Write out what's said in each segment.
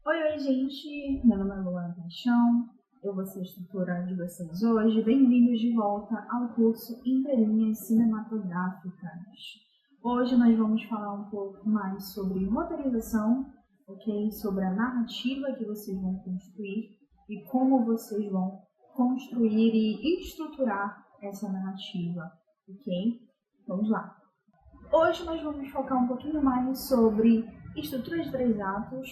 Oi, gente! Meu nome é Luana Paixão, eu vou ser instrutora de vocês hoje. Bem-vindos de volta ao curso Entrelinhas Cinematográficas. Hoje nós vamos falar um pouco mais sobre roteirização, ok? Sobre a narrativa que vocês vão construir e como vocês vão construir e estruturar essa narrativa, ok? Vamos lá! Hoje nós vamos focar um pouquinho mais sobre estrutura de 3 atos,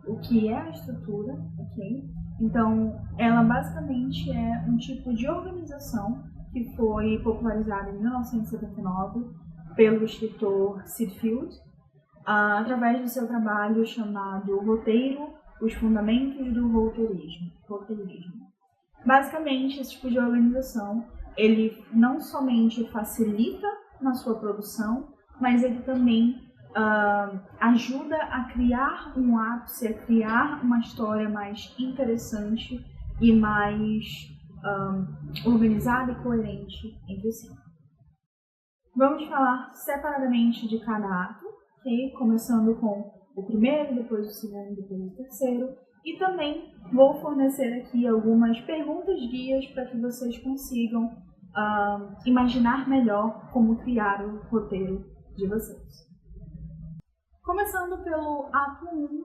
o que é a estrutura, ok? Então, ela basicamente é um tipo de organização que foi popularizada em 1979 pelo escritor Sid Field, através do seu trabalho chamado Roteiro, os Fundamentos do Roteirismo. Basicamente, esse tipo de organização, ele não somente facilita na sua produção, mas ele também ajuda a criar um ápice, a criar uma história mais interessante e mais organizada e coerente entre si. Vamos falar separadamente de cada ato, okay? Começando com o primeiro, depois o segundo, depois o terceiro. E também vou fornecer aqui algumas perguntas guias para que vocês consigam imaginar melhor como criar o roteiro de vocês. Começando pelo ato 1,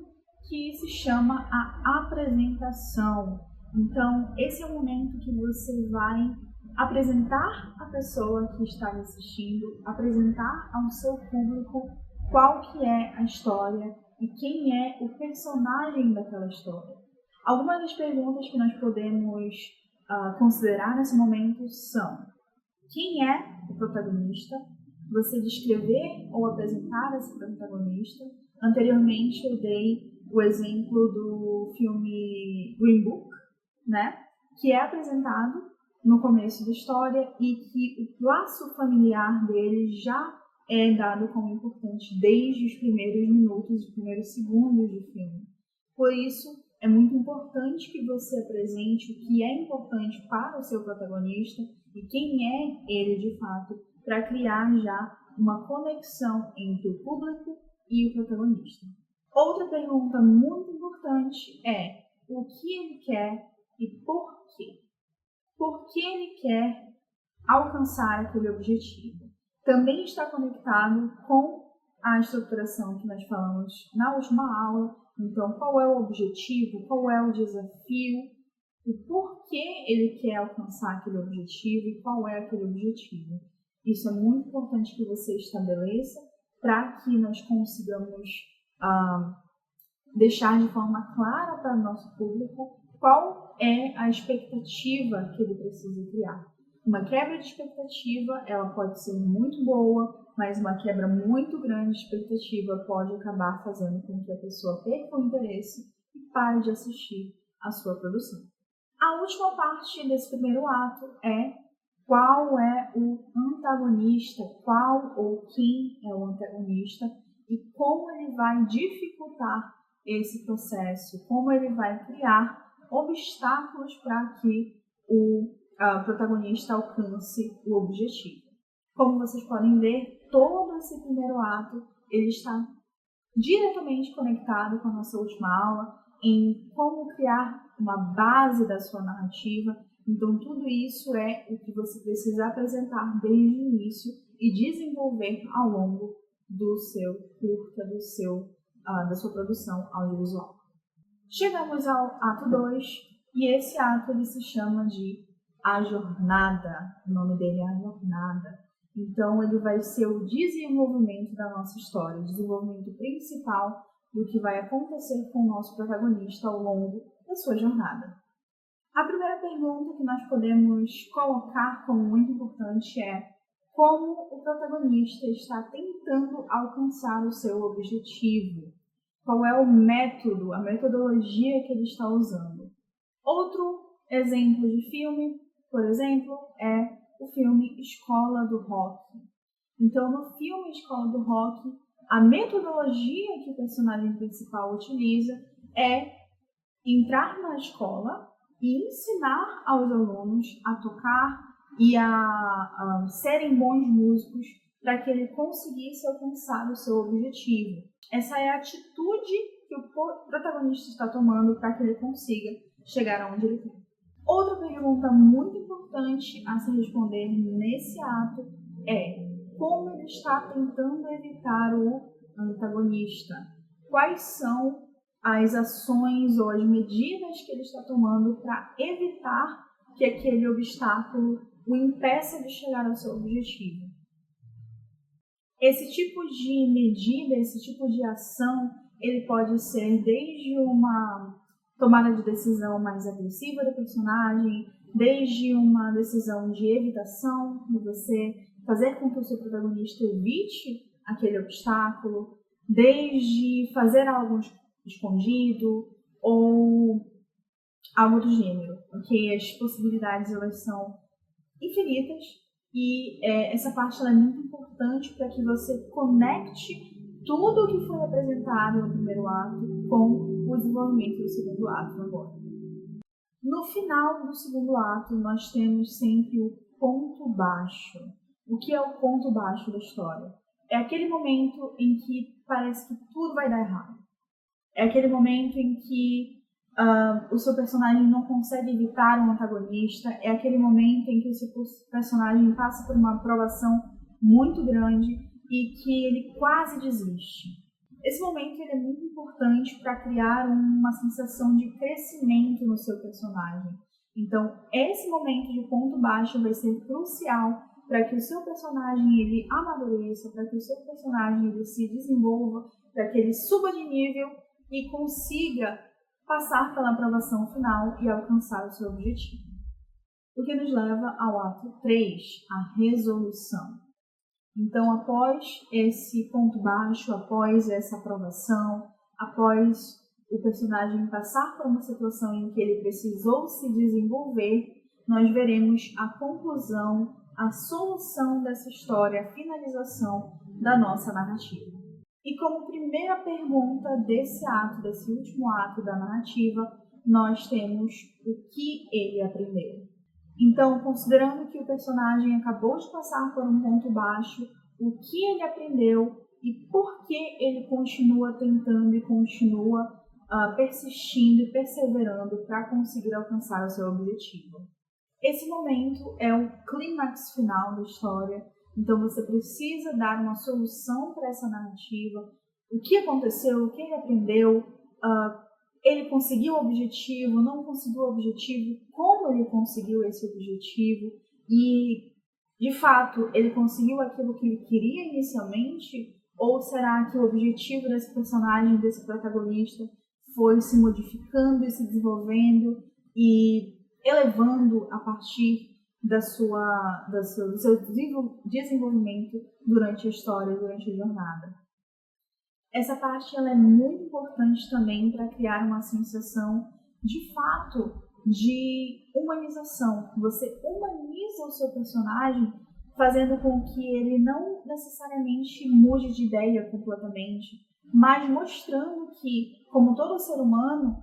que se chama a apresentação. Então, esse é o momento que você vai apresentar a pessoa que está assistindo, apresentar ao seu público qual que é a história e quem é o personagem daquela história. Algumas das perguntas que nós podemos considerar nesse momento são: quem é o protagonista? Você descrever ou apresentar esse protagonista. Anteriormente eu dei o exemplo do filme Green Book, né? Que é apresentado no começo da história e que o laço familiar dele já é dado como importante desde os primeiros minutos, os primeiros segundos do filme. Por isso, é muito importante que você apresente o que é importante para o seu protagonista e quem é ele de fato, para criar já uma conexão entre o público e o protagonista. Outra pergunta muito importante é o que ele quer e por quê. Por que ele quer alcançar aquele objetivo? Também está conectado com a estruturação que nós falamos na última aula. Então, qual é o objetivo, qual é o desafio, o porquê ele quer alcançar aquele objetivo e qual é aquele objetivo. Isso é muito importante que você estabeleça para que nós consigamos deixar de forma clara para o nosso público qual é a expectativa que ele precisa criar. Uma quebra de expectativa, ela pode ser muito boa, mas uma quebra muito grande de expectativa pode acabar fazendo com que a pessoa perca o interesse e pare de assistir a sua produção. A última parte desse primeiro ato é qual é o antagonista, qual ou quem é o antagonista e como ele vai dificultar esse processo, como ele vai criar obstáculos para que o protagonista alcance o objetivo. Como vocês podem ver, todo esse primeiro ato ele está diretamente conectado com a nossa última aula em como criar uma base da sua narrativa. Então, tudo isso é o que você precisa apresentar desde o início e desenvolver ao longo do seu curta, da sua produção audiovisual. Chegamos ao ato 2 e esse ato ele se chama de A Jornada. O nome dele é A Jornada. Então, ele vai ser o desenvolvimento da nossa história, o desenvolvimento principal do que vai acontecer com o nosso protagonista ao longo da sua jornada. A primeira pergunta que nós podemos colocar como muito importante é como o protagonista está tentando alcançar o seu objetivo. Qual é o método, a metodologia que ele está usando. Outro exemplo de filme, por exemplo, é o filme Escola do Rock. Então, no filme Escola do Rock, a metodologia que o personagem principal utiliza é entrar na escola e ensinar aos alunos a tocar e a serem bons músicos para que ele conseguisse alcançar o seu objetivo. Essa é a atitude que o protagonista está tomando para que ele consiga chegar aonde ele quer. Outra pergunta muito importante a se responder nesse ato é como ele está tentando evitar o antagonista. Quais são as ações ou as medidas que ele está tomando para evitar que aquele obstáculo o impeça de chegar ao seu objetivo. Esse tipo de medida, esse tipo de ação, ele pode ser desde uma tomada de decisão mais agressiva do personagem, desde uma decisão de evitação, de você fazer com que o seu protagonista evite aquele obstáculo, desde fazer algo escondido ou algo do gênero, porque as possibilidades elas são infinitas e essa parte ela é muito importante para que você conecte tudo o que foi apresentado no primeiro ato com o desenvolvimento do segundo ato agora. No final do segundo ato, nós temos sempre o ponto baixo. O que é o ponto baixo da história? É aquele momento em que parece que tudo vai dar errado. É aquele momento em que o seu personagem não consegue evitar um antagonista. É aquele momento em que o seu personagem passa por uma aprovação muito grande e que ele quase desiste. Esse momento ele é muito importante para criar uma sensação de crescimento no seu personagem. Então, esse momento de ponto baixo vai ser crucial para que o seu personagem ele amadureça, para que o seu personagem ele se desenvolva, para que ele suba de nível e consiga passar pela aprovação final e alcançar o seu objetivo. O que nos leva ao ato 3, a resolução. Então, após esse ponto baixo, após essa aprovação, após o personagem passar por uma situação em que ele precisou se desenvolver, nós veremos a conclusão, a solução dessa história, a finalização da nossa narrativa. E como primeira pergunta desse ato, desse último ato da narrativa, nós temos o que ele aprendeu. Então, considerando que o personagem acabou de passar por um ponto baixo, o que ele aprendeu e por que ele continua tentando e continua persistindo e perseverando para conseguir alcançar o seu objetivo. Esse momento é o clímax final da história, então você precisa dar uma solução para essa narrativa. O que aconteceu, o que ele aprendeu, ele conseguiu o objetivo, não conseguiu o objetivo, como ele conseguiu esse objetivo e, de fato, ele conseguiu aquilo que ele queria inicialmente? Ou será que o objetivo desse personagem, desse protagonista, foi se modificando e se desenvolvendo e elevando a partir do seu desenvolvimento durante a história, durante a jornada? Essa parte ela é muito importante também para criar uma sensação, de fato, de humanização. Você humaniza o seu personagem, fazendo com que ele não necessariamente mude de ideia completamente, mas mostrando que, como todo ser humano,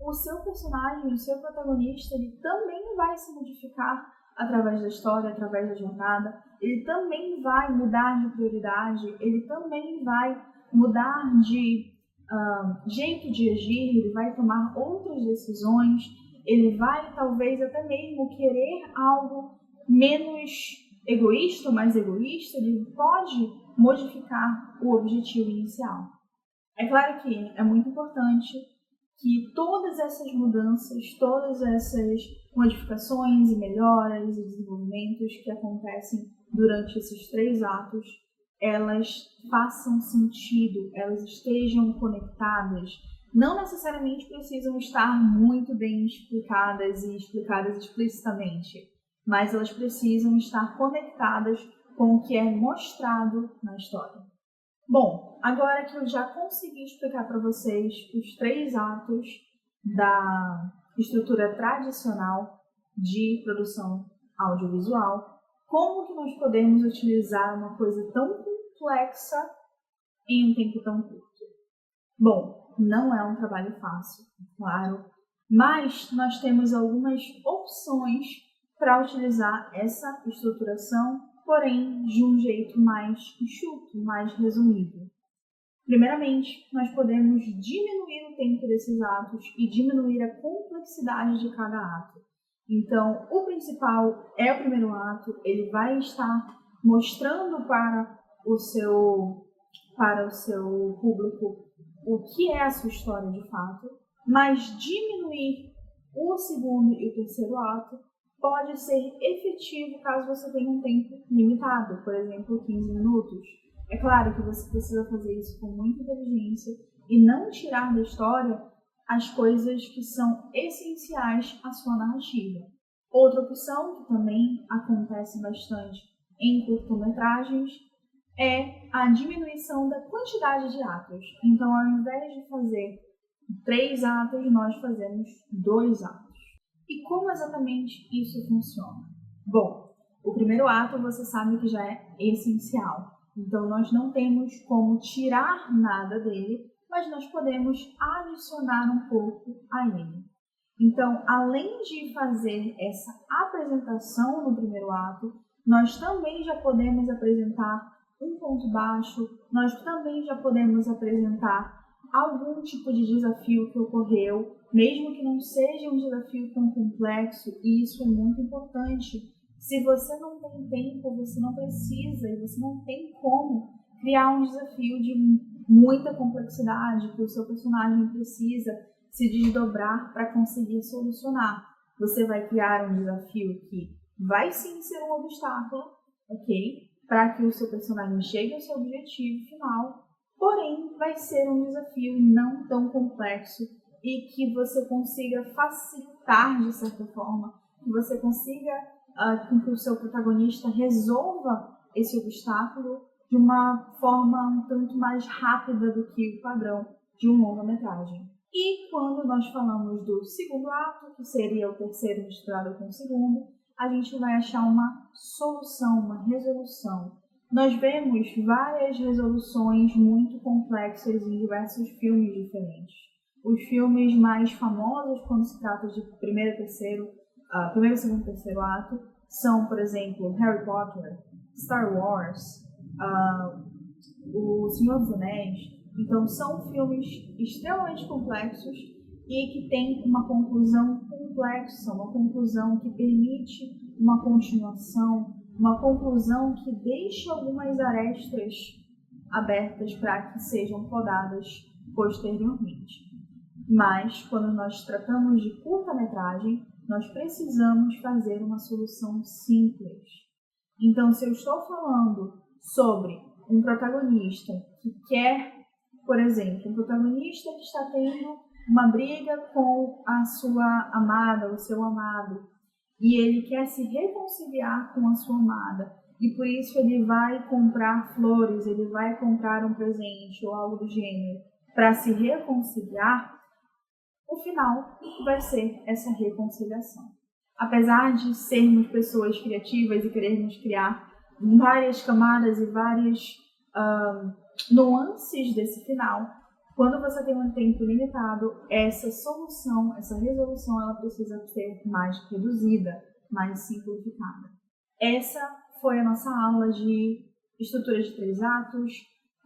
o seu personagem, o seu protagonista, ele também vai se modificar através da história, através da jornada. Ele também vai mudar de prioridade, ele também vai mudar de jeito de agir, ele vai tomar outras decisões, ele vai talvez até mesmo querer algo menos egoísta, mais egoísta, ele pode modificar o objetivo inicial. É claro que é muito importante que todas essas mudanças, todas essas modificações e melhoras e desenvolvimentos que acontecem durante esses 3 atos, elas façam sentido, elas estejam conectadas. Não necessariamente precisam estar muito bem explicadas e explicadas explicitamente, mas elas precisam estar conectadas com o que é mostrado na história. Bom, agora que eu já consegui explicar para vocês os 3 atos da estrutura tradicional de produção audiovisual, como que nós podemos utilizar uma coisa tão complexa em um tempo tão curto? Bom, não é um trabalho fácil, claro, mas nós temos algumas opções para utilizar essa estruturação, porém de um jeito mais enxuto, mais resumido. Primeiramente, nós podemos diminuir o tempo desses atos e diminuir a complexidade de cada ato. Então, o principal é o primeiro ato, ele vai estar mostrando para o seu público o que é a sua história de fato, mas diminuir o segundo e o terceiro ato pode ser efetivo caso você tenha um tempo limitado, por exemplo, 15 minutos. É claro que você precisa fazer isso com muita inteligência e não tirar da história as coisas que são essenciais à sua narrativa. Outra opção que também acontece bastante em curtometragens é a diminuição da quantidade de atos. Então, ao invés de fazer 3 atos, nós fazemos 2 atos. E como exatamente isso funciona? Bom, o primeiro ato você sabe que já é essencial. Então, nós não temos como tirar nada dele, mas nós podemos adicionar um pouco a ele. Então, além de fazer essa apresentação no primeiro ato, nós também já podemos apresentar um ponto baixo, nós também já podemos apresentar algum tipo de desafio que ocorreu, mesmo que não seja um desafio tão complexo, e isso é muito importante. Se você não tem tempo, você não precisa e você não tem como criar um desafio de muita complexidade que o seu personagem precisa se desdobrar para conseguir solucionar. Você vai criar um desafio que vai sim ser um obstáculo, ok? Para que o seu personagem chegue ao seu objetivo final, porém vai ser um desafio não tão complexo e que você consiga facilitar de certa forma, que você consiga que o seu protagonista resolva esse obstáculo de uma forma um tanto mais rápida do que o padrão de um longa-metragem. E quando nós falamos do segundo ato, que seria o terceiro misturado com o segundo, a gente vai achar uma solução, uma resolução. Nós vemos várias resoluções muito complexas em diversos filmes diferentes. Os filmes mais famosos quando se trata de primeiro, segundo, terceiro ato são, por exemplo, Harry Potter, Star Wars, O Senhor dos Anéis. Então, são filmes extremamente complexos e que têm uma conclusão complexa, uma conclusão que permite uma continuação, uma conclusão que deixa algumas arestas abertas para que sejam podadas posteriormente. Mas, quando nós tratamos de curta-metragem, nós precisamos fazer uma solução simples. Então, se eu estou falando sobre um protagonista que quer, por exemplo, um protagonista que está tendo uma briga com a sua amada, o seu amado, e ele quer se reconciliar com a sua amada, e por isso ele vai comprar flores, ele vai comprar um presente ou algo do gênero para se reconciliar, o final vai ser essa reconciliação. Apesar de sermos pessoas criativas e querermos criar várias camadas e várias nuances desse final, quando você tem um tempo limitado, essa solução, essa resolução, ela precisa ser mais reduzida, mais simplificada. Essa foi a nossa aula de estrutura de 3 atos.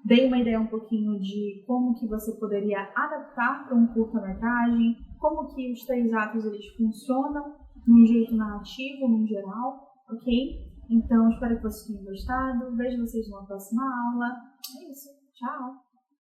Dei uma ideia um pouquinho de como que você poderia adaptar para um curta-metragem, como que os 3 atos eles funcionam num jeito narrativo, num geral, ok? Então, espero que vocês tenham gostado. Vejo vocês numa próxima aula. É isso. Tchau!